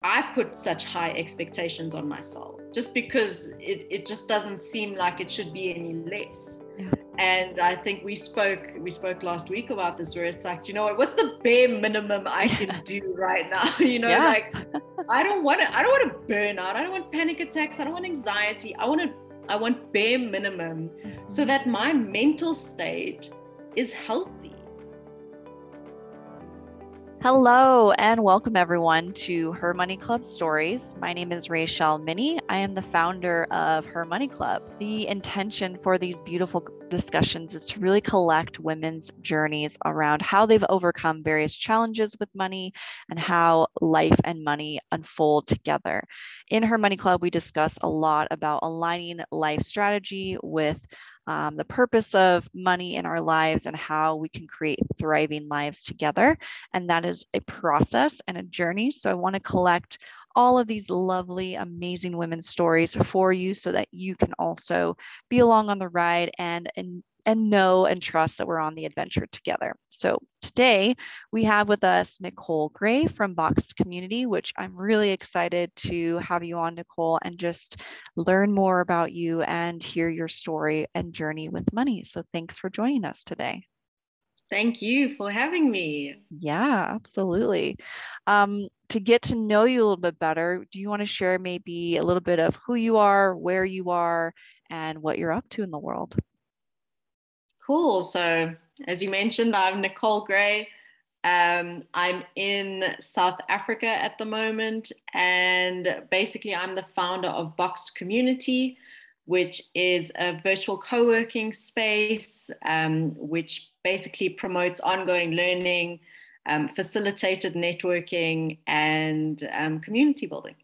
I put such high expectations on myself just because it just doesn't seem like it should be any less. Yeah. And I think we spoke last week about this, where it's like, you know what, what's the bare minimum I can do right now? Yeah. Like I don't want to burn out. I don't want panic attacks. I don't want anxiety. I want bare minimum so that my mental state is healthy. Hello and welcome everyone to Her Money Club Stories. My name is Raechelle Minney. I am the founder of Her Money Club. The intention for these beautiful discussions is to really collect women's journeys around how they've overcome various challenges with money and how life and money unfold together. In Her Money Club, we discuss a lot about aligning life strategy with the purpose of money in our lives and how we can create thriving lives together. And that is a process and a journey. So I want to collect all of these lovely, amazing women's stories for you so that you can also be along on the ride and know and trust that we're on the adventure together. So today we have with us Nicole Gray from Boxed Community, which I'm really excited to have you on, Nicole, and just learn more about you and hear your story and journey with money. So thanks for joining us today. Thank you for having me. Yeah, absolutely. To get to know you a little bit better, do you want to share maybe a little bit of who you are, where you are, and what you're up to in the world? Cool. So, as you mentioned, I'm Nicole Gray. I'm in South Africa at the moment, and basically, I'm the founder of Boxed Community, which is a virtual co-working space, which basically promotes ongoing learning, facilitated networking, and community building.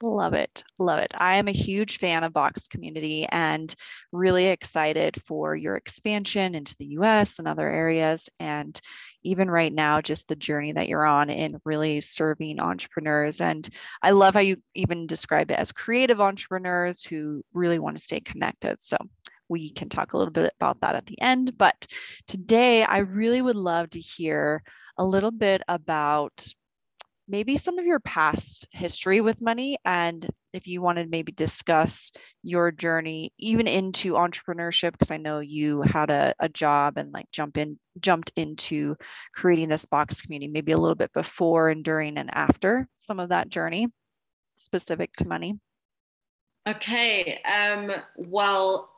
Love it. Love it. I am a huge fan of Box Community and really excited for your expansion into the US and other areas. And even right now, just the journey that you're on in really serving entrepreneurs. And I love how you even describe it as creative entrepreneurs who really want to stay connected. So we can talk a little bit about that at the end. But today, I really would love to hear a little bit about maybe some of your past history with money, and if you want to maybe discuss your journey even into entrepreneurship, because I know you had a job and like jumped into creating this Box Community, maybe a little bit before and during and after some of that journey specific to money. Okay. Well,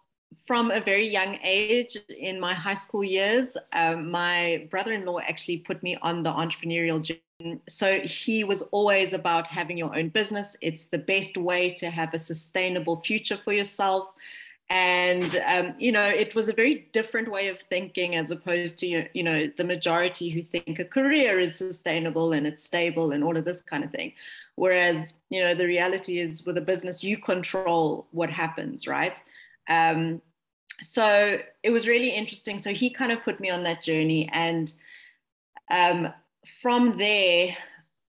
from a very young age in my high school years, my brother-in-law actually put me on the entrepreneurial journey. So he was always about having your own business. It's the best way to have a sustainable future for yourself. And, it was a very different way of thinking as opposed to, the majority who think a career is sustainable and it's stable and all of this kind of thing. Whereas, the reality is with a business, you control what happens, right? So it was really interesting. So he kind of put me on that journey. And from there,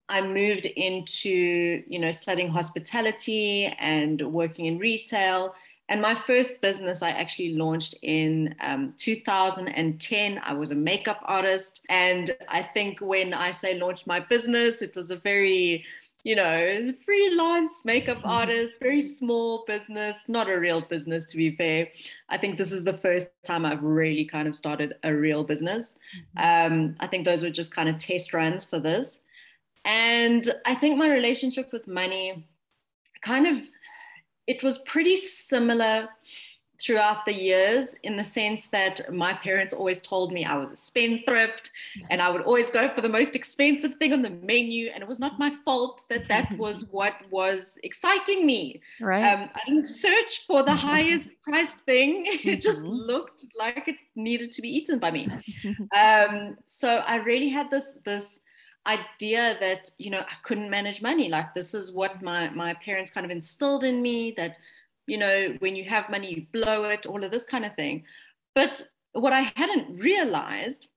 I moved into, studying hospitality and working in retail. And my first business I actually launched in 2010. I was a makeup artist. And I think when I say launched my business, it was a very, freelance makeup artist, very small business, not a real business, to be fair. I think this is the first time I've really kind of started a real business. I think those were just kind of test runs for this. And I think my relationship with money it was pretty similar throughout the years, in the sense that my parents always told me I was a spendthrift and I would always go for the most expensive thing on the menu. And it was not my fault that was what was exciting me. Right. I didn't search for the highest priced thing. It just looked like it needed to be eaten by me. So I really had this idea that, I couldn't manage money. Like, this is what my parents kind of instilled in me, that when you have money, you blow it, all of this kind of thing. But what I hadn't realized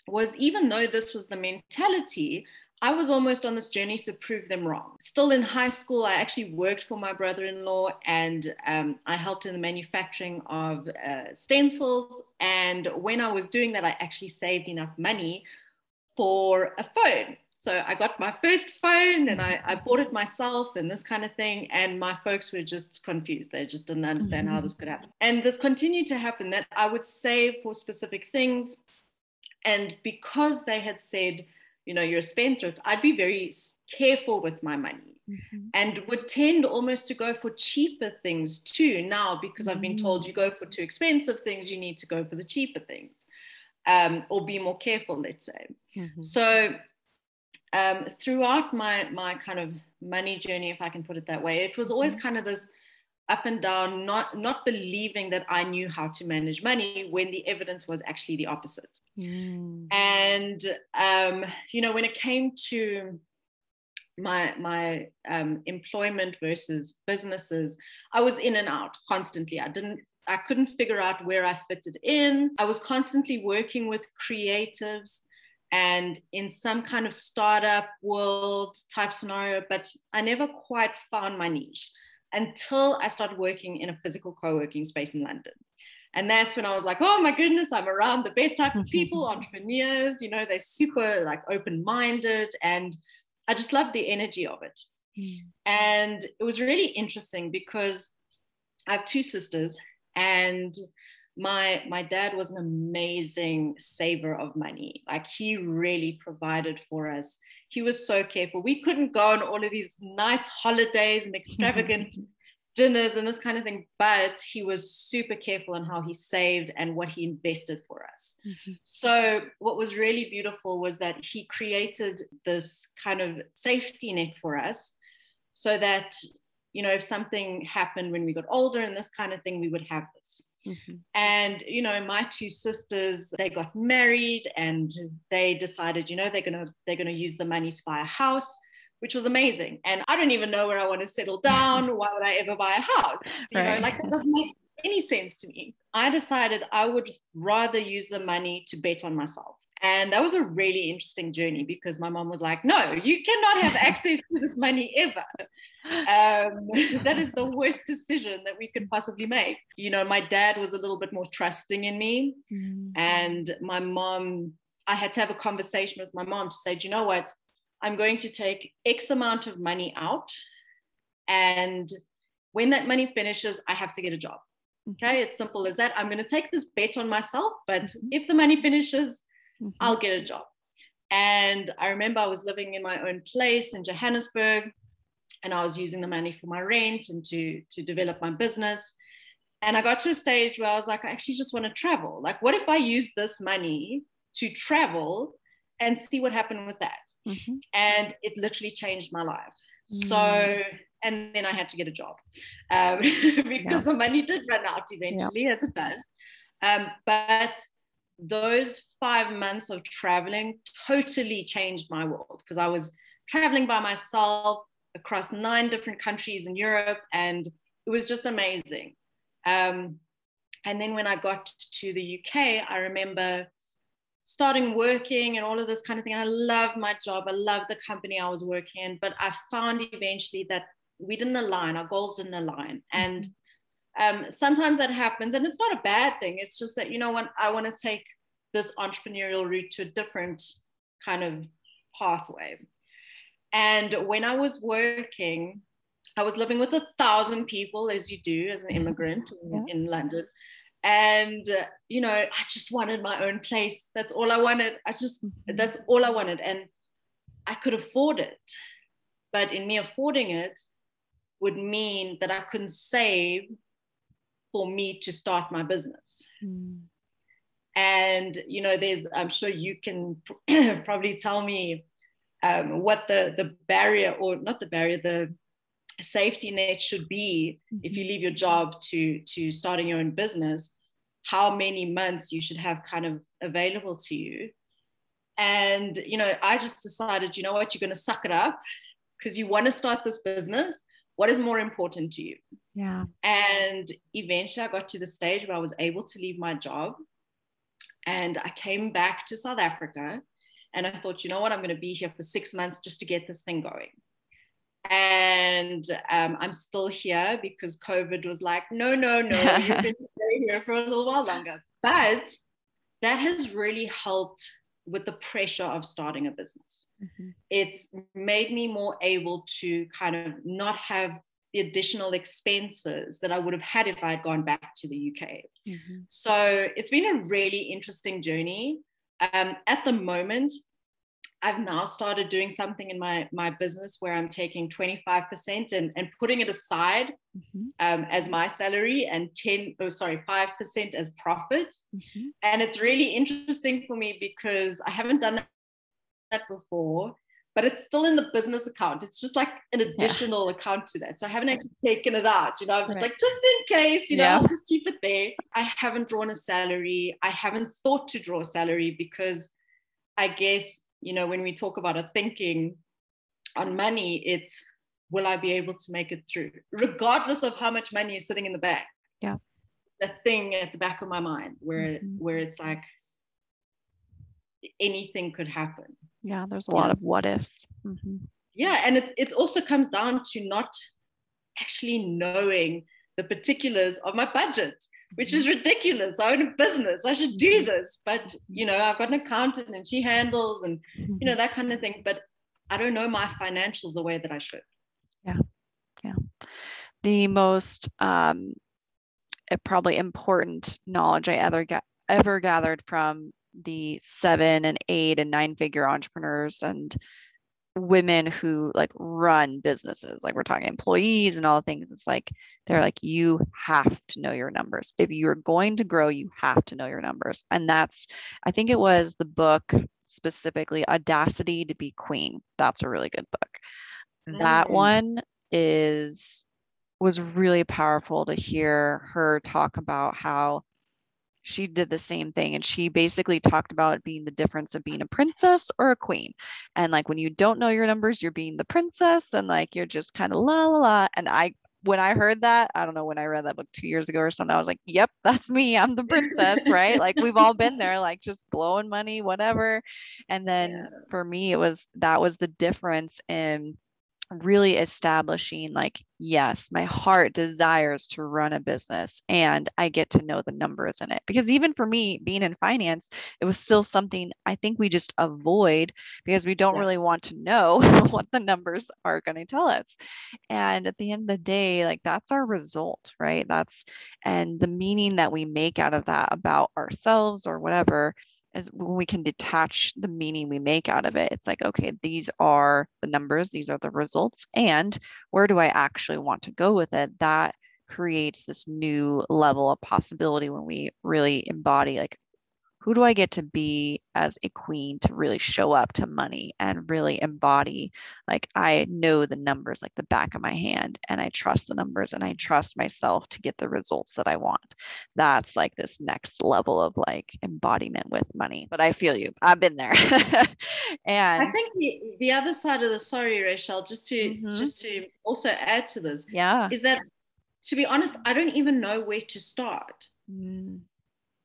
was, even though this was the mentality, I was almost on this journey to prove them wrong. Still in high school, I actually worked for my brother-in-law, and I helped in the manufacturing of stencils. And when I was doing that, I actually saved enough money for a phone. So I got my first phone and I bought it myself and this kind of thing. And my folks were just confused. They just didn't understand how this could happen. And this continued to happen, that I would save for specific things. And because they had said, you know, you're a spendthrift, I'd be very careful with my money and would tend almost to go for cheaper things too now, because I've been told you go for too expensive things, you need to go for the cheaper things, or be more careful, let's say. So throughout my kind of money journey, if I can put it that way, it was always kind of this up and down, not believing that I knew how to manage money when the evidence was actually the opposite. And, you know, when it came to my employment versus businesses, I was in and out constantly. I couldn't figure out where I fitted in. I was constantly working with creatives and in some kind of startup world type scenario, but I never quite found my niche until I started working in a physical co-working space in London. And that's when I was like, oh my goodness, I'm around the best types of people, entrepreneurs, you know, they're super like open-minded, and I just love the energy of it. And it was really interesting because I have two sisters, and my dad was an amazing saver of money. Like, he really provided for us. He was so careful. We couldn't go on all of these nice holidays and extravagant dinners and this kind of thing, but he was super careful on how he saved and what he invested for us. So what was really beautiful was that he created this kind of safety net for us, so that, you know, if something happened when we got older and this kind of thing, we would have this. And, you know, my two sisters, they got married and they decided, you know, they're gonna use the money to buy a house, which was amazing. And I don't even know where I want to settle down. Why would I ever buy a house? You know, like, that doesn't make any sense to me. I decided I would rather use the money to bet on myself. And that was a really interesting journey, because my mom was like, no, you cannot have access to this money ever. That is the worst decision that we could possibly make. You know, my dad was a little bit more trusting in me. And my mom, I had to have a conversation with my mom to say, do you know what? I'm going to take X amount of money out. And when that money finishes, I have to get a job. Okay, it's simple as that. I'm going to take this bet on myself, but if the money finishes, I'll get a job. And I remember I was living in my own place in Johannesburg, and I was using the money for my rent and to develop my business. And I got to a stage where I was like, I actually just want to travel. Like, what if I use this money to travel and see what happened with that? And it literally changed my life. So, and then I had to get a job because the money did run out eventually, as it does. But those 5 months of traveling totally changed my world, because I was traveling by myself across 9 different countries in Europe, and it was just amazing. And then when I got to the UK, I remember starting working and all of this kind of thing. I loved my job. I loved the company I was working in, but I found eventually that we didn't align. Our goals didn't align. And sometimes that happens, and it's not a bad thing. It's just that, you know what, I want to take this entrepreneurial route to a different kind of pathway. And when I was working, I was living with 1,000 people, as you do as an immigrant in London. And, you know, I just wanted my own place. That's all I wanted. That's all I wanted. And I could afford it. But in me affording it would mean that I couldn't save for me to start my business. And, you know, I'm sure you can probably tell me what the barrier, or not the barrier, the safety net should be if you leave your job to starting your own business, how many months you should have kind of available to you. And, you know, I just decided, you know what, you're going to suck it up because you want to start this business. What is more important to you? Yeah. And eventually I got to the stage where I was able to leave my job, and I came back to South Africa, and I thought, you know what, I'm going to be here for 6 months just to get this thing going. And I'm still here because COVID was like, no, you're going to stay here for a little while longer. But that has really helped with the pressure of starting a business. Mm-hmm. It's made me more able to kind of not have the additional expenses that I would have had if I had gone back to the UK. Mm-hmm. So it's been a really interesting journey. At the moment, I've now started doing something in my business where I'm taking 25% and putting it aside Mm-hmm. As my salary and 5% as profit. Mm-hmm. And it's really interesting for me because I haven't done that before, but it's still in the business account. It's just like an additional account to that. So I haven't actually taken it out, I'm just like, just in case, I'll just keep it there. I haven't drawn a salary. I haven't thought to draw a salary because I guess, when we talk about a thinking on money, it's, will I be able to make it through, regardless of how much money is sitting in the bank? Yeah. The thing at the back of my mind where it's like anything could happen. Yeah, there's a lot of what ifs. Mm-hmm. Yeah, and it also comes down to not actually knowing the particulars of my budget, which is ridiculous. I own a business. I should do this. But, I've got an accountant and she handles and, that kind of thing. But I don't know my financials the way that I should. Yeah. Yeah. The most probably important knowledge I ever gathered from the 7 and 8 and 9-figure entrepreneurs and women who like run businesses, like we're talking employees and all the things. It's like, they're like, you have to know your numbers. If you're going to grow, you have to know your numbers. And that's, I think it was the book specifically, Audacity to Be Queen. That's a really good book. That one was really powerful to hear her talk about how she did the same thing. And she basically talked about it being the difference of being a princess or a queen. And like, when you don't know your numbers, you're being the princess and like, you're just kind of la la la. And when I heard that, I don't know, when I read that book 2 years ago or something, I was like, yep, that's me. I'm the princess, right? Like, we've all been there, like just blowing money, whatever. And then for me, that was the difference in really establishing like, yes, my heart desires to run a business and I get to know the numbers in it. Because even for me, being in finance, it was still something I think we just avoid because we don't really want to know what the numbers are going to tell us. And at the end of the day, like, that's our result, right? And the meaning that we make out of that about ourselves or whatever is when we can detach the meaning we make out of it. It's like, okay, these are the numbers, these are the results, and where do I actually want to go with it? That creates this new level of possibility when we really embody, like, who do I get to be as a queen to really show up to money and really embody, like, I know the numbers like the back of my hand and I trust the numbers and I trust myself to get the results that I want. That's like this next level of like embodiment with money. But I feel you. I've been there. And I think the other side of the, sorry, Raechelle, just to also add to this, is that, to be honest, I don't even know where to start.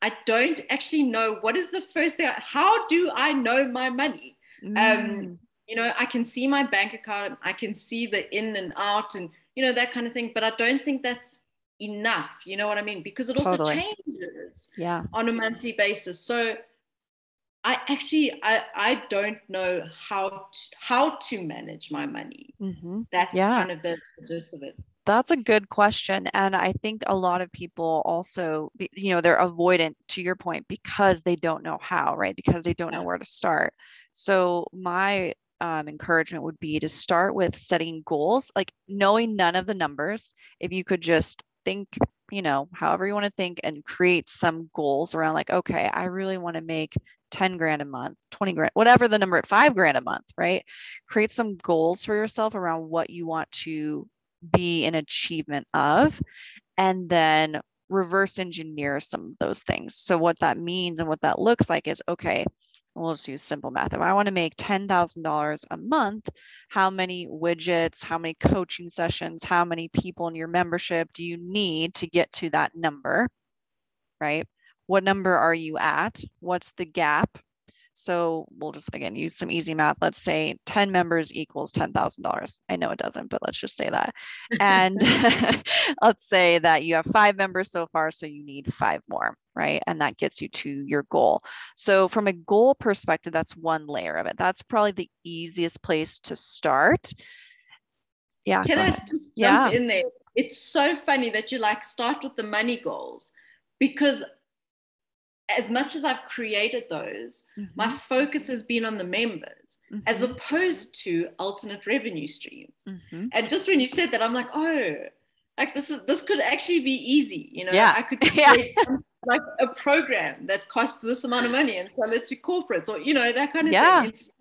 I don't actually know what is the first thing. How do I know my money? I can see my bank account, I can see the in and out and, that kind of thing, but I don't think that's enough. You know what I mean? Because it also changes on a monthly basis. So I don't know how to manage my money. That's kind of the gist of it. That's a good question. And I think a lot of people also, they're avoidant, to your point, because they don't know how, right? Because they don't know where to start. So my encouragement would be to start with setting goals, like knowing none of the numbers. If you could just think, however you want to think, and create some goals around, like, okay, I really want to make 10 grand a month, 20 grand, whatever the number, 5 grand a month, right? Create some goals for yourself around what you want to be an achievement of, and then reverse engineer some of those things. So what that means and what that looks like is, okay, we'll just use simple math. If I want to make $10,000 a month, how many widgets, how many coaching sessions, how many people in your membership do you need to get to that number, right? What number are you at? What's the gap? So we'll just, again, use some easy math. Let's say 10 members equals $10,000. I know it doesn't, but let's just say that. And let's say that you have 5 members so far, so you need 5 more, right? And that gets you to your goal. So from a goal perspective, that's one layer of it. That's probably the easiest place to start. Yeah. Can I just jump in there? It's so funny that you like start with the money goals, because as much as I've created those, my focus has been on the members as opposed to alternate revenue streams. And just when you said that, I'm like, oh, like this could actually be easy. You know, I could create some, like a program that costs this amount of money and sell it to corporates, or, you know, that kind of thing, instead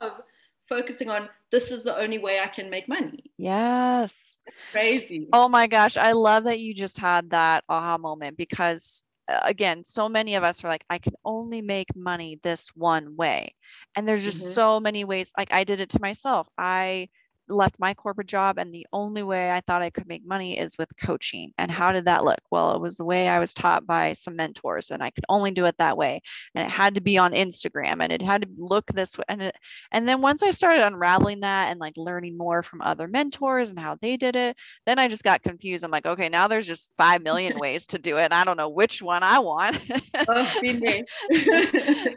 of focusing on this is the only way I can make money. Yes. That's crazy. Oh my gosh. I love that you just had that aha moment, because again, so many of us are like, I can only make money this one way. And there's just so many ways. Like, I did it to myself. I left my corporate job, and the only way I thought I could make money is with coaching. And how did that look? Well, it was the way I was taught by some mentors, and I could only do it that way. And it had to be on Instagram, and it had to look this way. And then once I started unraveling that and like learning more from other mentors and how they did it, then I just got confused. I'm like, okay, now there's just 5 million ways to do it, and I don't know which one I want.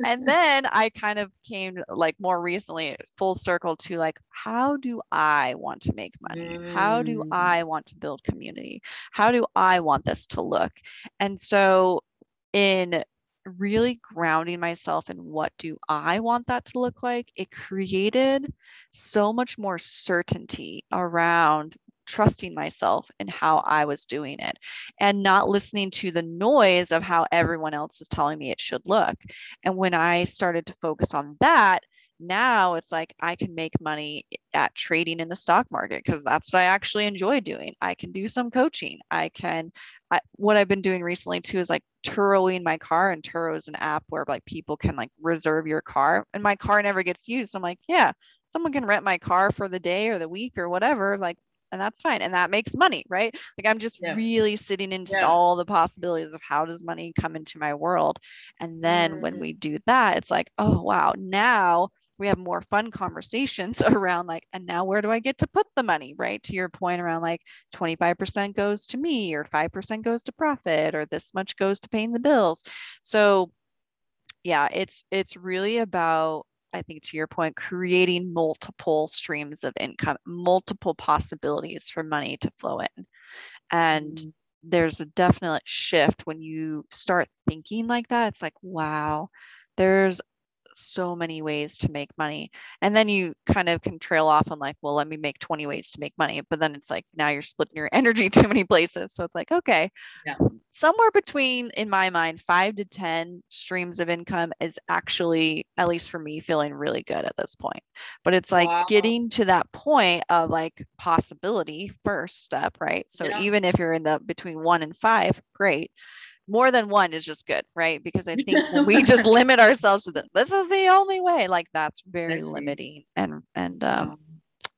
And then I kind of came, like, more recently full circle to like, how do I want to make money? How do I want to build community? How do I want this to look? And so in really grounding myself in what do I want that to look like, it created so much more certainty around trusting myself in how I was doing it, and not listening to the noise of how everyone else is telling me it should look. And when I started to focus on that, now it's like I can make money at trading in the stock market, because that's what I actually enjoy doing. I can do some coaching. What I've been doing recently too is like Turoing my car, and Turo is an app where like people can like reserve your car, and my car never gets used. So I'm like, yeah, someone can rent my car for the day or the week or whatever, like, and that's fine. And that makes money, right? Like, I'm just really sitting into all the possibilities of how does money come into my world. And then when we do that, it's like, oh, wow, now we have more fun conversations around like, and now where do I get to put the money, right? To your point around like 25% goes to me, or 5% goes to profit, or this much goes to paying the bills. So yeah, it's really about, I think to your point, creating multiple streams of income, multiple possibilities for money to flow in. And there's a definite shift when you start thinking like that. It's like, wow, there's so many ways to make money. And then you kind of can trail off on like, well, let me make 20 ways to make money. But then it's like, now you're splitting your energy too many places. So it's like, okay, somewhere between, in my mind, 5 to 10 streams of income is actually, at least for me, feeling really good at this point. But it's like getting to that point of like possibility, first step, right? So even if you're in the between 1 and 5, great. More than 1 is just good, right? Because I think when we just limit ourselves to this is the only way, like that's very limiting, and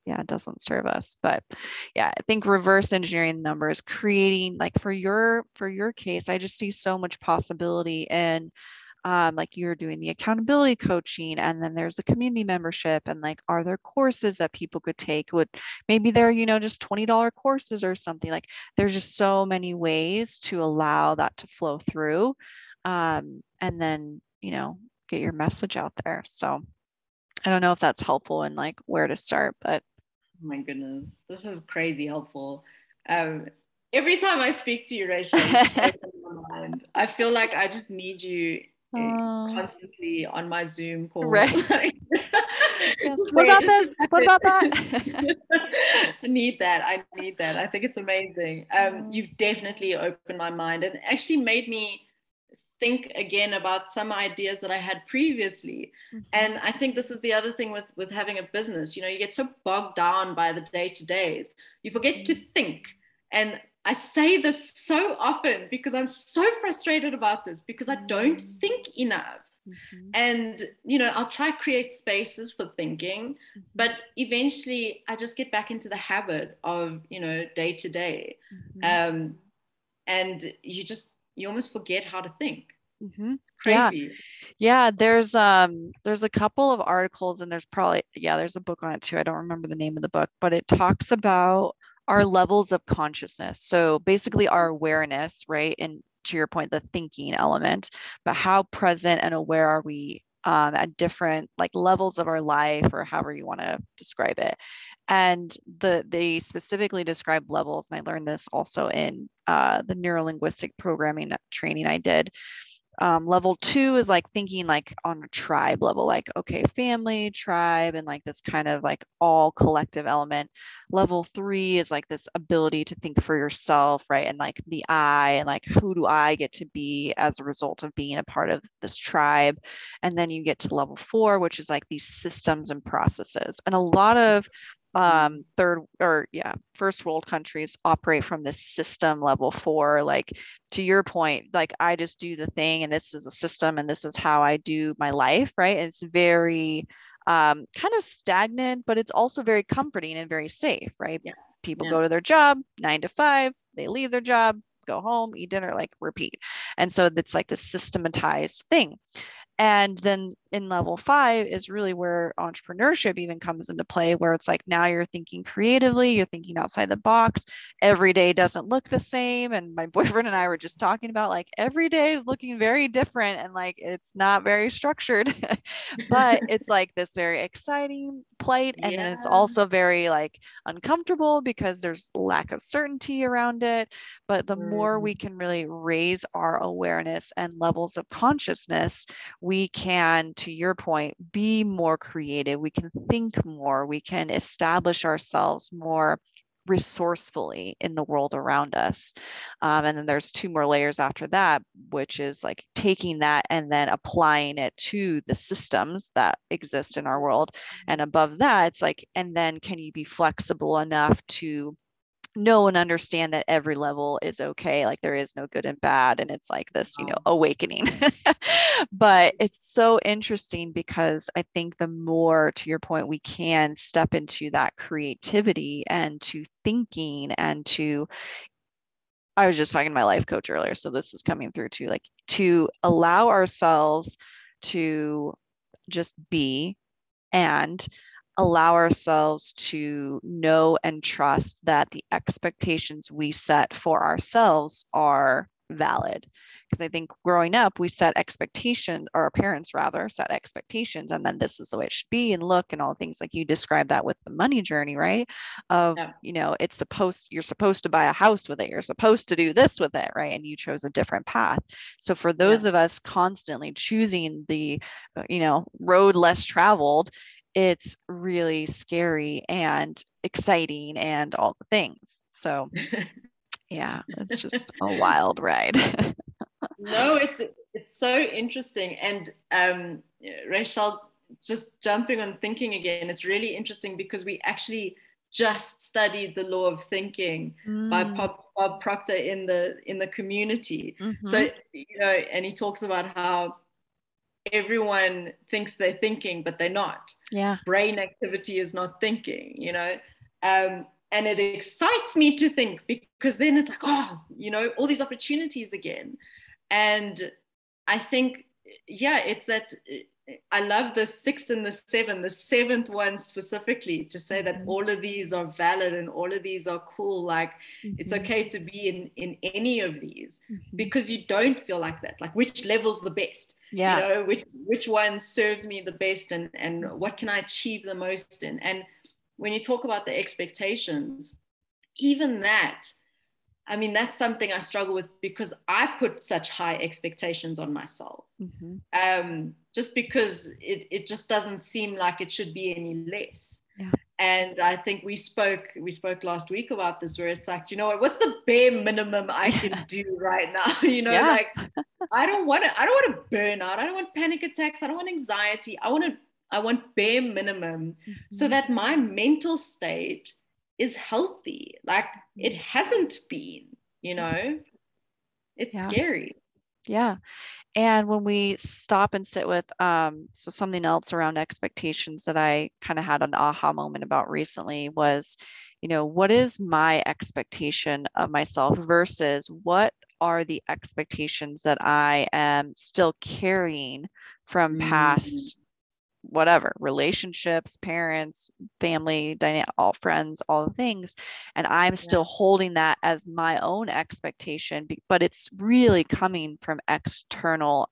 yeah, it doesn't serve us. But yeah, I think reverse engineering numbers, creating like for your case, I just see so much possibility in like you're doing the accountability coaching, and then there's the community membership, and like, are there courses that people could take? Maybe they're, just $20 courses or something. Like, there's just so many ways to allow that to flow through, and then, get your message out there. So I don't know if that's helpful and like where to start, but. Oh my goodness, this is crazy helpful. Every time I speak to you, Raechelle, you just open my mind. I feel like I just need you constantly on my Zoom call. Right. What about this? What about that? I need that. I think it's amazing. You've definitely opened my mind and actually made me think again about some ideas that I had previously. And I think this is the other thing with having a business. You get so bogged down by the day-to-days. You forget to think. And I say this so often because I'm so frustrated about this, because I don't think enough. And, I'll try to create spaces for thinking, but eventually I just get back into the habit of, day to day. And you almost forget how to think. Yeah. Crazy. Yeah, there's a couple of articles, and there's probably, yeah, there's a book on it too. I don't remember the name of the book, but it talks about our levels of consciousness. So basically our awareness, right? And to your point, the thinking element, but how present and aware are we at different like levels of our life, or however you want to describe it. And they specifically describe levels, and I learned this also in the neurolinguistic programming training I did. Level 2 is like thinking like on a tribe level, like, okay, family, tribe, and like this kind of like all collective element. Level 3 is like this ability to think for yourself, right? And like the I, and like, who do I get to be as a result of being a part of this tribe? And then you get to level 4, which is like these systems and processes. And a lot of first world countries operate from this system level 4, like to your point, like I just do the thing and this is a system and this is how I do my life, right? And it's very kind of stagnant, but it's also very comforting and very safe, right? Yeah. People go to their job 9 to 5, they leave their job, go home, eat dinner, like repeat. And so it's like the systematized thing. And then in level 5 is really where entrepreneurship even comes into play, where it's like now you're thinking creatively, you're thinking outside the box. Every day doesn't look the same. And my boyfriend and I were just talking about like every day is looking very different and like it's not very structured, but it's like this very exciting plight. And then it's also very like uncomfortable because there's lack of certainty around it. But the more we can really raise our awareness and levels of consciousness, we can, to your point, be more creative. We can think more. We can establish ourselves more resourcefully in the world around us. And then there's 2 more layers after that, which is like taking that and then applying it to the systems that exist in our world. And above that, it's like, and then can you be flexible enough to know and understand that every level is okay, like there is no good and bad, and it's like this, awakening. But it's so interesting because I think the more, to your point, we can step into that creativity and to thinking and to, I was just talking to my life coach earlier, so this is coming through too, like to allow ourselves to just be and allow ourselves to know and trust that the expectations we set for ourselves are valid. Because I think growing up, we set expectations, or our parents rather set expectations, and then this is the way it should be and look and all things like you described that with the money journey, right? Of, you're supposed to buy a house with it, you're supposed to do this with it, right? And you chose a different path. So for those of us constantly choosing the, road less traveled, it's really scary and exciting and all the things. So yeah, it's just a wild ride. No, it's so interesting. And Raechelle, just jumping on thinking again, it's really interesting because we actually just studied the law of thinking by Bob Proctor in the community. So, and he talks about how everyone thinks they're thinking, but they're not. Yeah. Brain activity is not thinking, and it excites me to think, because then it's like, all these opportunities again. And I think, it's that I love the 6 and the 7, the 7th one specifically, to say that all of these are valid and all of these are cool. Like it's okay to be in any of these, because you don't feel like that. Like which level's the best? Yeah. Which one serves me the best, and what can I achieve the most in? And when you talk about the expectations, even that, I mean, that's something I struggle with, because I put such high expectations on myself, just because it just doesn't seem like it should be any less. Yeah. And I think we spoke last week about this, where it's like, what's the bare minimum I can do right now? Like I don't want to burn out. I don't want panic attacks. I don't want anxiety. I want bare minimum, so that my mental state is healthy. Like it hasn't been, it's scary. Yeah. And when we stop and sit with, so something else around expectations that I kind of had an aha moment about recently was, what is my expectation of myself versus what are the expectations that I am still carrying from past whatever relationships, parents, family, all friends, all the things. And I'm still holding that as my own expectation, but it's really coming from external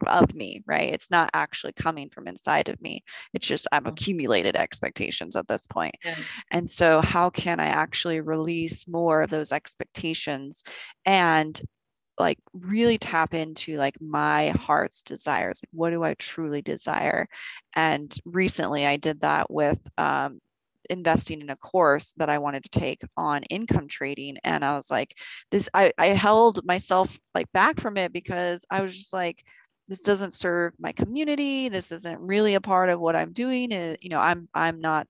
of me, right? It's not actually coming from inside of me. It's just I've accumulated expectations at this point. And so how can I actually release more of those expectations and like really tap into like my heart's desires? Like, what do I truly desire? And recently I did that with investing in a course that I wanted to take on income trading. And I was like, I held myself like back from it because I was just like, this doesn't serve my community. This isn't really a part of what I'm doing. I'm not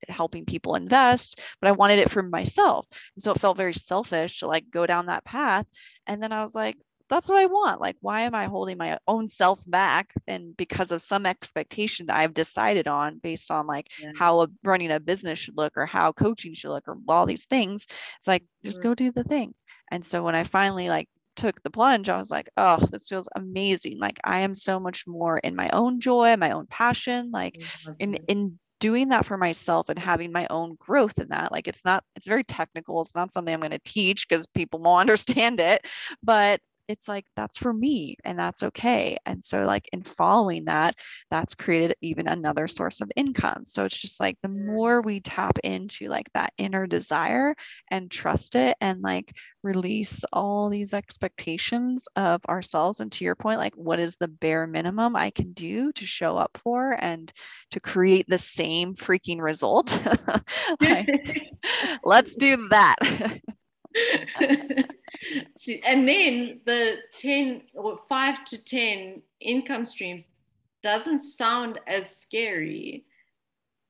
helping people invest, but I wanted it for myself. And so it felt very selfish to like go down that path. And then I was like, that's what I want. Like, why am I holding my own self back? And because of some expectation that I've decided on based on like how running a business should look or how coaching should look or all these things, it's like, just go do the thing. And so when I finally like took the plunge, I was like, oh, this feels amazing. Like I am so much more in my own joy, my own passion, like in doing that for myself and having my own growth in that. Like it's very technical. It's not something I'm going to teach because people won't understand it, but it's like, that's for me and that's okay. And so like in following that, that's created even another source of income. So it's just like the more we tap into like that inner desire and trust it and like release all these expectations of ourselves. And to your point, like what is the bare minimum I can do to show up for and to create the same freaking result? Like, let's do that. And then the 10 or 5 to 10 income streams doesn't sound as scary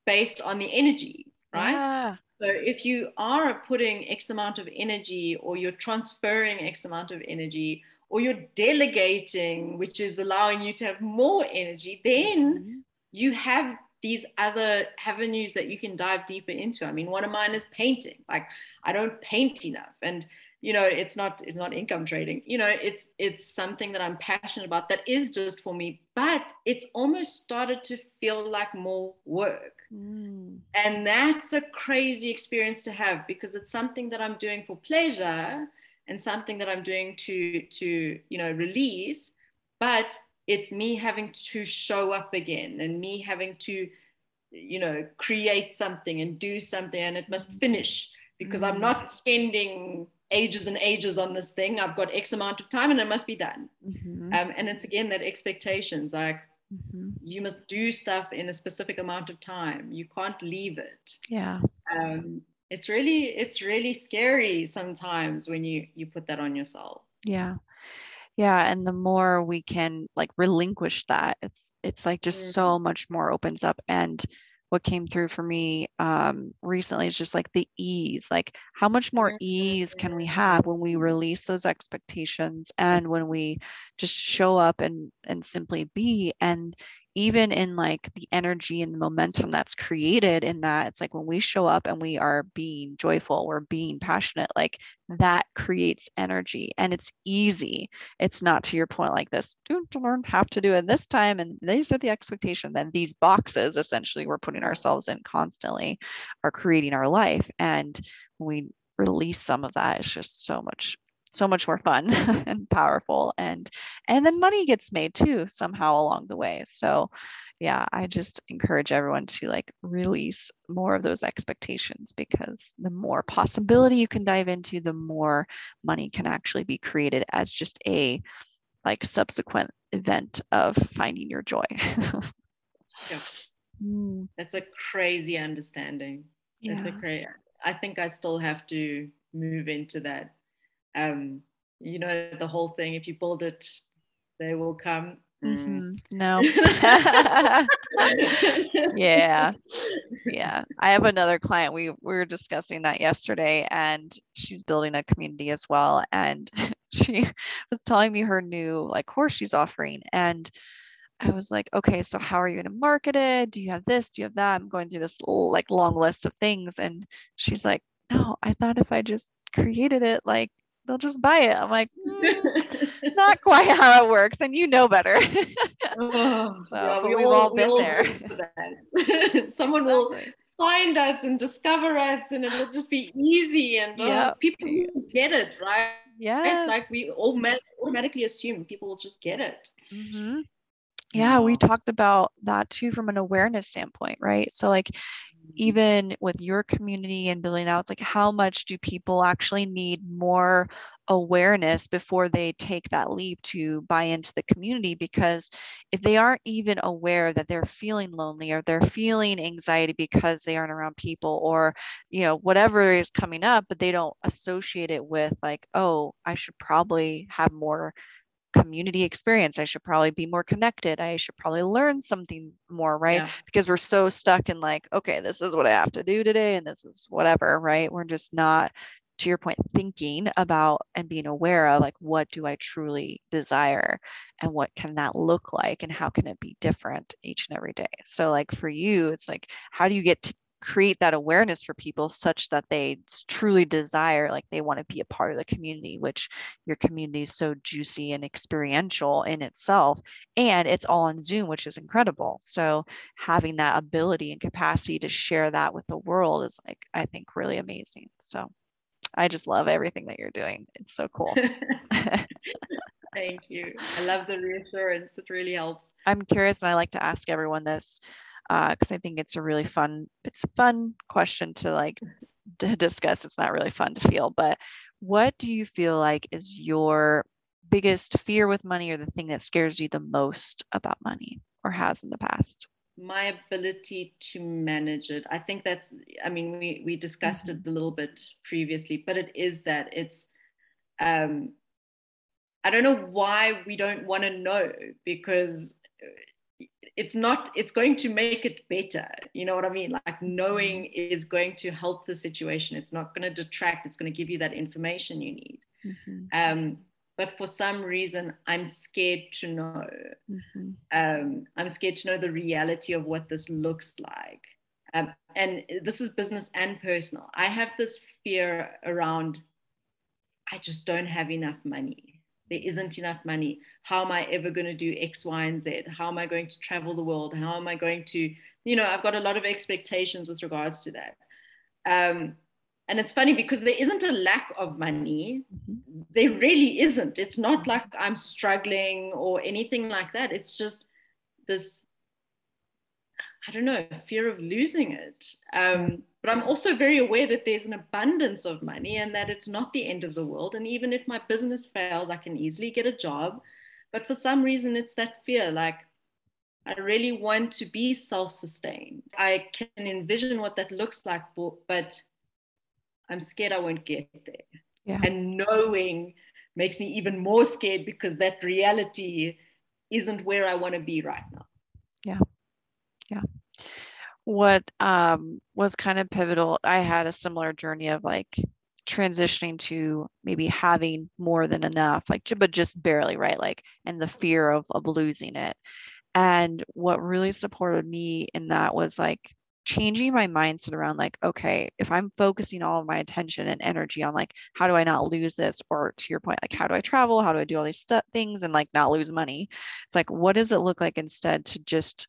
based on the energy, right? Yeah. So if you are putting X amount of energy, or you're transferring X amount of energy, or you're delegating, which is allowing you to have more energy, then you have these other avenues that you can dive deeper into. I mean, one of mine is painting. Like I don't paint enough, and it's not income trading. It's something that I'm passionate about that is just for me, but it's almost started to feel like more work. And that's a crazy experience to have, because it's something that I'm doing for pleasure and something that I'm doing to release, but it's me having to show up again and me having to create something and do something, and it must finish, because I'm not spending ages and ages on this thing. I've got X amount of time and it must be done. And it's again that expectations, like you must do stuff in a specific amount of time. You can't leave it. It's really scary sometimes when you put that on yourself. And the more we can like relinquish that, it's like just so much more opens up. And what came through for me recently is just like the ease. Like how much more ease can we have when we release those expectations and when we just show up and simply be. And even in like the energy and the momentum that's created in that, it's like when we show up and we are being joyful, we're being passionate, like that creates energy and it's easy. It's not, to your point, like this, do learn, have to do it this time. And these are the expectations. Then these boxes essentially we're putting ourselves in constantly are creating our life. And when we release some of that, it's just so much more fun and powerful, and then money gets made too somehow along the way. So I just encourage everyone to like release more of those expectations, because the more possibility you can dive into, the more money can actually be created as just a like subsequent event of finding your joy. That's a crazy understanding. I think I still have to move into that. The whole thing, if you build it, they will come. No. I have another client. We were discussing that yesterday, and she's building a community as well. And she was telling me her new like course she's offering. And I was like, okay, so how are you going to market it? Do you have this? Do you have that? I'm going through this like long list of things. And she's like, no, I thought if I just created it, like they'll just buy it. I'm like, not quite how it works, and you know better. Oh, So, yeah, but we've all been there. Someone will find us and discover us, and it'll just be easy. And people will get it, right? Yeah. Like we automatically assume people will just get it. Mm-hmm. Yeah, we talked about that too from an awareness standpoint, right? So like even with your community and building out, it's like how much do people actually need more awareness before they take that leap to buy into the community? Because if they aren't even aware that they're feeling lonely or they're feeling anxiety because they aren't around people, or whatever is coming up, but they don't associate it with like, oh, I should probably have more community experience. I should probably be more connected. I should probably learn something more, right? Yeah. Because we're so stuck in like, okay, this is what I have to do today and this is whatever, right? We're just not, to your point, thinking about and being aware of like, what do I truly desire and what can that look like and how can it be different each and every day? So like for you, it's like, how do you get to create that awareness for people such that they truly desire, like they want to be a part of the community, which your community is so juicy and experiential in itself, and it's all on Zoom, which is incredible. So having that ability and capacity to share that with the world is like, I think, really amazing. So I just love everything that you're doing. It's so cool. Thank you. I love the reassurance. It really helps. I'm curious, and I like to ask everyone this because I think it's a fun question to discuss. It's not really fun to feel, but what do you feel like is your biggest fear with money, or the thing that scares you the most about money or has in the past? My ability to manage it. I think we discussed it a little bit previously, but it is that it's, I don't know why we don't want to know, because it's going to make it better. You know what I mean? Like knowing is going to help the situation. It's not going to detract. It's going to give you that information you need. But for some reason, I'm scared to know. I'm scared to know the reality of what this looks like. And this is business and personal. I have this fear around, I just don't have enough money. There isn't enough money. How am I ever going to do X, Y, and Z? How am I going to travel the world? How am I going to, I've got a lot of expectations with regards to that. And it's funny because there isn't a lack of money. There really isn't. It's not like I'm struggling or anything like that. It's just this, I don't know, fear of losing it. But I'm also very aware that there's an abundance of money and that it's not the end of the world. And even if my business fails, I can easily get a job. But for some reason, it's that fear. Like, I really want to be self-sustained. I can envision what that looks like, but I'm scared I won't get there. Yeah. And knowing makes me even more scared because that reality isn't where I want to be right now. Yeah. Yeah. What was kind of pivotal, I had a similar journey of like transitioning to maybe having more than enough, like, but just barely, right? Like, and the fear of losing it. And what really supported me in that was like changing my mindset around like, okay, if I'm focusing all of my attention and energy on like, how do I not lose this? Or to your point, like, how do I travel? How do I do all these things and like not lose money? It's like, what does it look like instead to just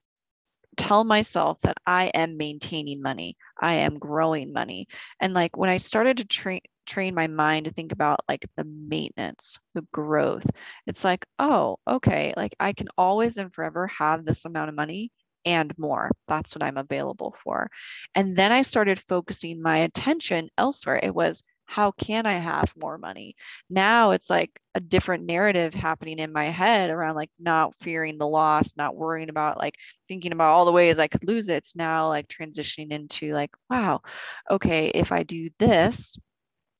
tell myself that I am maintaining money, I am growing money. And like when I started to train my mind to think about like the maintenance, the growth, it's like, oh, okay, like I can always and forever have this amount of money and more. That's what I'm available for. And then I started focusing my attention elsewhere. It was, how can I have more money? Now it's like a different narrative happening in my head around like not fearing the loss, not worrying about like thinking about all the ways I could lose it. It's now like transitioning into like, wow, okay, if I do this,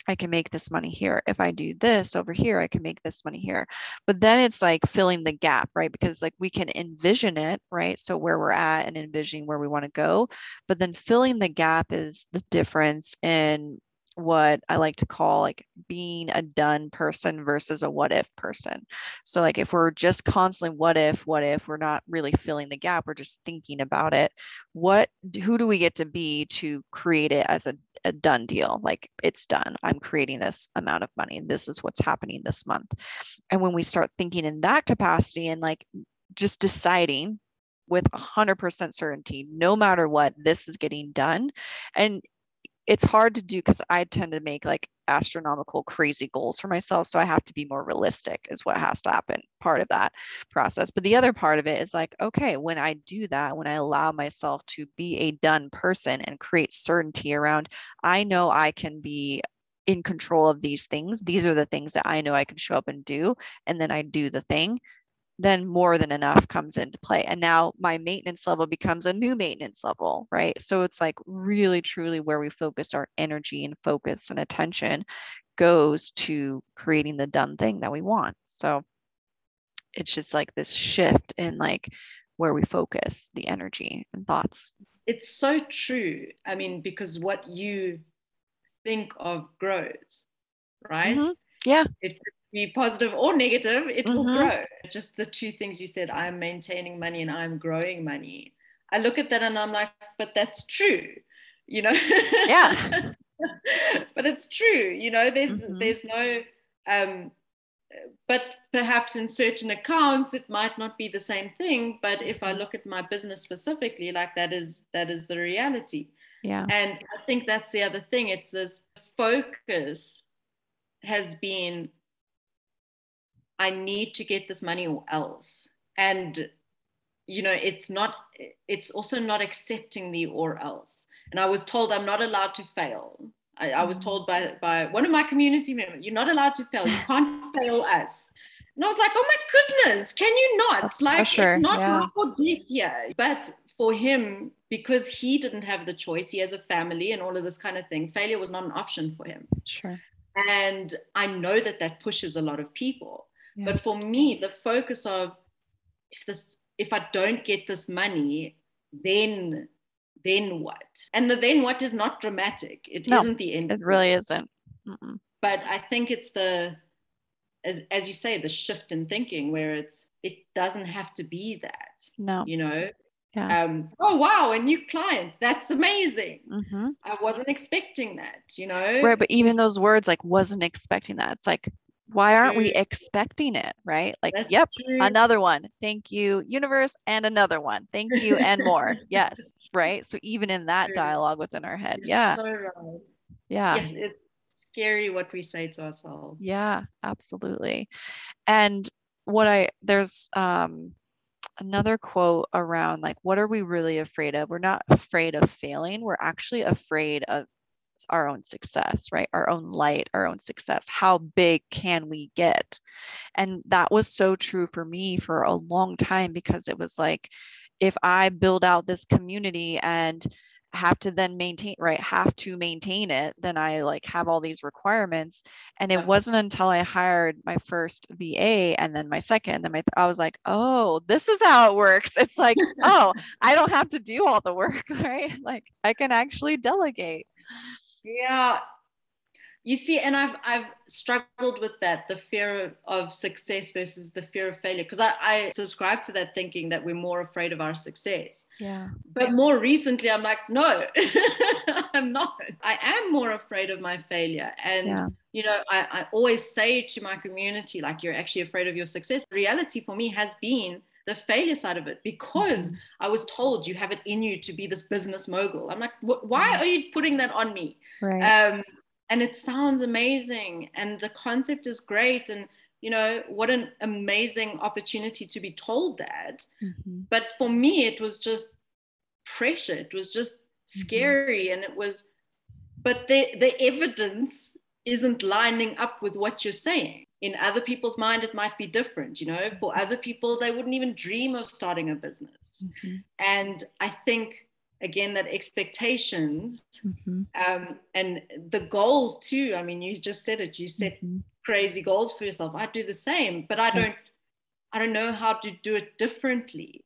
I can make this money here. If I do this over here, I can make this money here. But then it's like filling the gap, right? Because like we can envision it, right? So where we're at and envisioning where we want to go. But then filling the gap is the difference in what I like to call like being a done person versus a what if person. So like if we're just constantly what if, we're not really filling the gap, we're just thinking about it. Who do we get to be to create it a done deal. Like it's done. I'm creating this amount of money. This is what's happening this month. And when we start thinking in that capacity and like just deciding with 100% certainty, no matter what, this is getting done. And it's hard to do because I tend to make like astronomical, crazy goals for myself. So I have to be more realistic, is what has to happen, part of that process. But the other part of it is like, okay, when I do that, when I allow myself to be a done person and create certainty around, I know I can be in control of these things. These are the things that I know I can show up and do. And then I do the thing, then more than enough comes into play. And now my maintenance level becomes a new maintenance level, right? So it's like really, truly where we focus our energy and focus and attention goes to creating the done thing that we want. So it's just like this shift in like where we focus the energy and thoughts. It's so true. I mean, because what you think of grows, right? Mm-hmm. Yeah. It could be positive or negative, it will grow. Just the two things you said, I'm maintaining money and I'm growing money. I look at that and I'm like, but that's true, you know? Yeah. But it's true, you know, there's no, but perhaps in certain accounts, it might not be the same thing. But if I look at my business specifically, like that is the reality. Yeah. And I think that's the other thing. It's this focus has been, I need to get this money or else. And, you know, it's also not accepting the or else. And I was told I'm not allowed to fail. I was told by one of my community members, you're not allowed to fail. You can't fail us. And I was like, oh my goodness, can you not? That's like, pressure. It's not life or death here. But for him, because he didn't have the choice, he has a family and all of this kind of thing, failure was not an option for him. Sure. And I know that pushes a lot of people. Yeah. But for me, the focus of if I don't get this money, then what? And the then what is not dramatic. It isn't the end. It really isn't. Mm-mm. But I think it's as you say, the shift in thinking where it doesn't have to be that. No. You know? Yeah. Oh wow, a new client. That's amazing. Mm-hmm. I wasn't expecting that, you know? Right. But even those words like wasn't expecting that. It's like, why aren't we expecting it? Right? Like, That's yep, true. another one. Thank you, universe, and another one. Thank you, and more. Yes. Right. So even in that dialogue within our head. You're so right. Yeah. Yes, it's scary what we say to ourselves. Yeah, absolutely. And there's another quote around like, what are we really afraid of? We're not afraid of failing. We're actually afraid of our own success, right? Our own light, our own success. How big can we get? And that was so true for me for a long time, because it was like, if I build out this community and have to then maintain it, then I like have all these requirements. And it wasn't until I hired my first VA and then my second, then I was like, oh, this is how it works. It's like, oh, I don't have to do all the work, right? Like I can actually delegate. Yeah. You see, and I've struggled with that, the fear of success versus the fear of failure, because I subscribe to that thinking that we're more afraid of our success. Yeah. But more recently, I'm like, no, I'm not. I am more afraid of my failure. And, you know, I always say to my community, like, you're actually afraid of your success. The reality for me has been the failure side of it, because I was told you have it in you to be this business mogul. I'm like, why are you putting that on me? Right. And it sounds amazing. And the concept is great. And, you know, what an amazing opportunity to be told that. But for me, it was just pressure. It was just scary. And it was, but the evidence isn't lining up with what you're saying. In other people's mind, it might be different. You know, for other people, they wouldn't even dream of starting a business. And I think, again, that expectations and the goals too. I mean, you just said it. You set crazy goals for yourself. I do the same, but I don't know how to do it differently.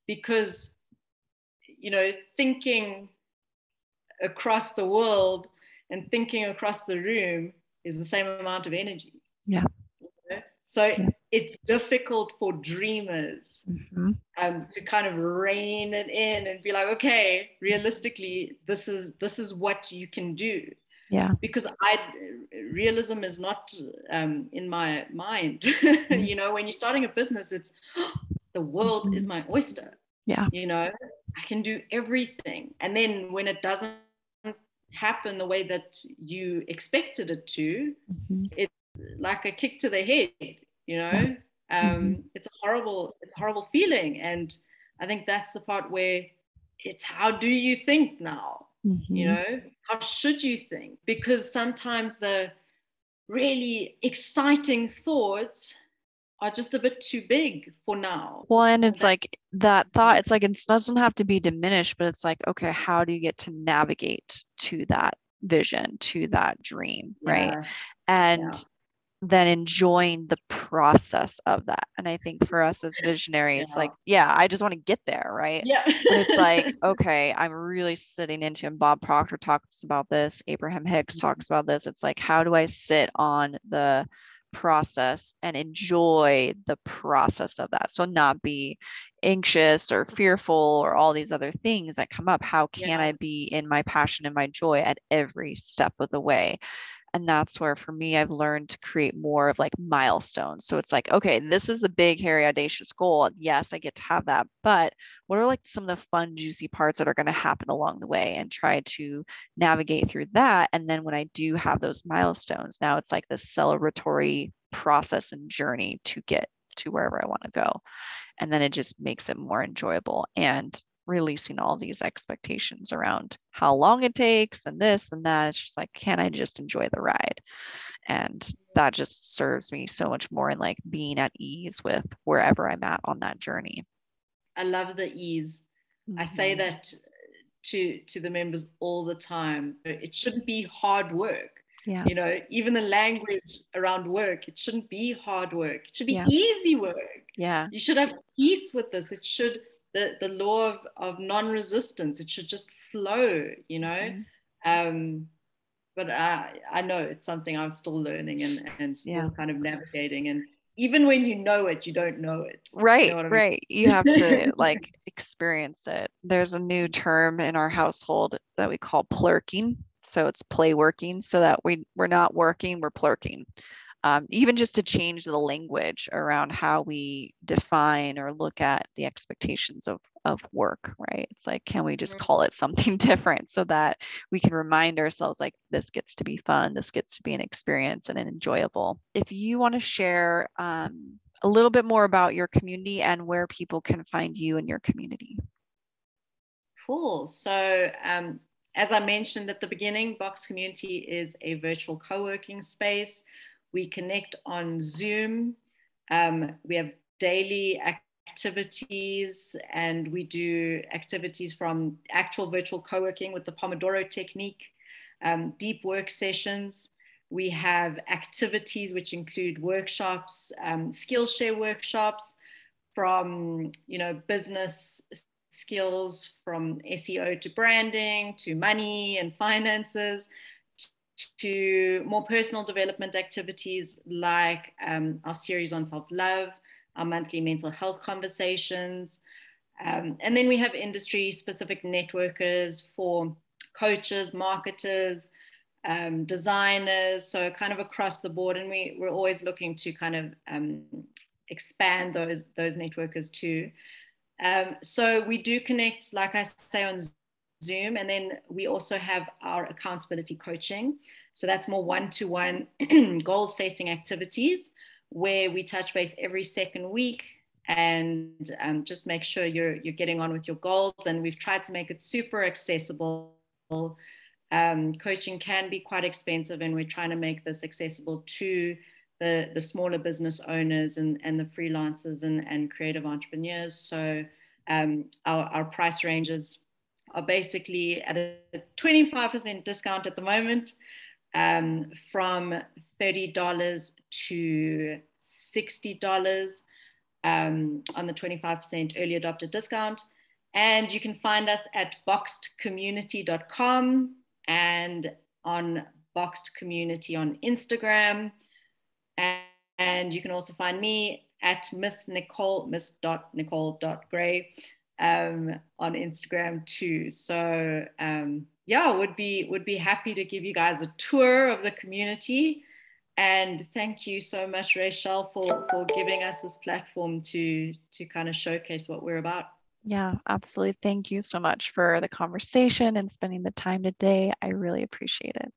Because, you know, thinking across the world and thinking across the room is the same amount of energy. Yeah. You know? So it's difficult for dreamers Mm-hmm. to kind of rein it in and be like, okay, realistically, this is what you can do. Yeah. Because realism is not in my mind. Mm-hmm. You know, when you're starting a business, it's the world is my oyster. Yeah. You know, I can do everything. And then when it doesn't happen the way that you expected it to, Mm-hmm. it's like a kick to the head, you Yeah. know. Mm-hmm. It's a horrible feeling. And I think that's the part where it's, how do you think now? You Mm-hmm. know, how should you think? Because sometimes the really exciting thoughts are just a bit too big for now. Well, and Or it's like that thought, it's like it doesn't have to be diminished, but it's like, okay, how do you get to navigate to that vision, to that dream, right? yeah, And yeah, then enjoying the process of that. And I think for us as visionaries, yeah, like, yeah, I just want to get there, right? yeah, But it's like, okay, I'm really sitting into, and Bob Proctor talks about this, Abraham Hicks talks about this. It's like, how do I sit on the process and enjoy the process of that? So not be anxious or fearful or all these other things that come up. How can yeah, I be in my passion and my joy at every step of the way? And that's where, for me, I've learned to create more of like milestones. So it's like, okay, this is the big, hairy, audacious goal. Yes, I get to have that. But what are like some of the fun, juicy parts that are going to happen along the way, and try to navigate through that? And then when I do have those milestones, now it's like the celebratory process and journey to get to wherever I want to go. And then it just makes it more enjoyable, and releasing all these expectations around how long it takes and this and that. It's just like, can I just enjoy the ride? And that just serves me so much more in like being at ease with wherever I'm at on that journey. I love the ease. I say Mm-hmm. that to the members all the time. It shouldn't be hard work. Yeah. You know, even the language around work, it shouldn't be hard work. It should be Yeah. easy work. Yeah. You should have peace with this. It should, the law of non-resistance, it should just flow, you know. Mm-hmm. Um, but I know it's something I'm still learning and Yeah. still kind of navigating. And even when you know it, you don't know it. You know Right, what I mean? right. You have to like experience it. There's a new term in our household that we call plurking. So it's play working, so that we're not working, we're plurking. Even just to change the language around how we define or look at the expectations of work, right? It's like, can we just call it something different so that we can remind ourselves like, this gets to be fun, this gets to be an experience and an enjoyable. If you want to share a little bit more about your community and where people can find you in your community. Cool. So, as I mentioned at the beginning, Box Community is a virtual co-working space. We connect on Zoom. We have daily activities, and we do activities from actual virtual co-working with the Pomodoro technique, deep work sessions. We have activities which include workshops, Skillshare workshops, from business skills, from SEO to branding to money and finances, to more personal development activities like our series on self-love, our monthly mental health conversations. And then we have industry specific networkers for coaches, marketers, designers, so kind of across the board. And we're always looking to kind of expand those networkers too. So we do connect, like I say, on Zoom, and then we also have our accountability coaching. So that's more one-to-one goal setting activities where we touch base every second week and just make sure you're getting on with your goals. And we've tried to make it super accessible. Coaching can be quite expensive, and we're trying to make this accessible to the smaller business owners and the freelancers and creative entrepreneurs. So our price ranges are basically at a 25% discount at the moment, from $30 to $60 on the 25% early adopter discount. And you can find us at boxedcommunity.com and on Boxed Community on Instagram. And you can also find me at miss.nicole.gray on Instagram too. So yeah, would be happy to give you guys a tour of the community. And thank you so much, Raechelle, for giving us this platform to kind of showcase what we're about. Yeah, absolutely. Thank you so much for the conversation and spending the time today. I really appreciate it.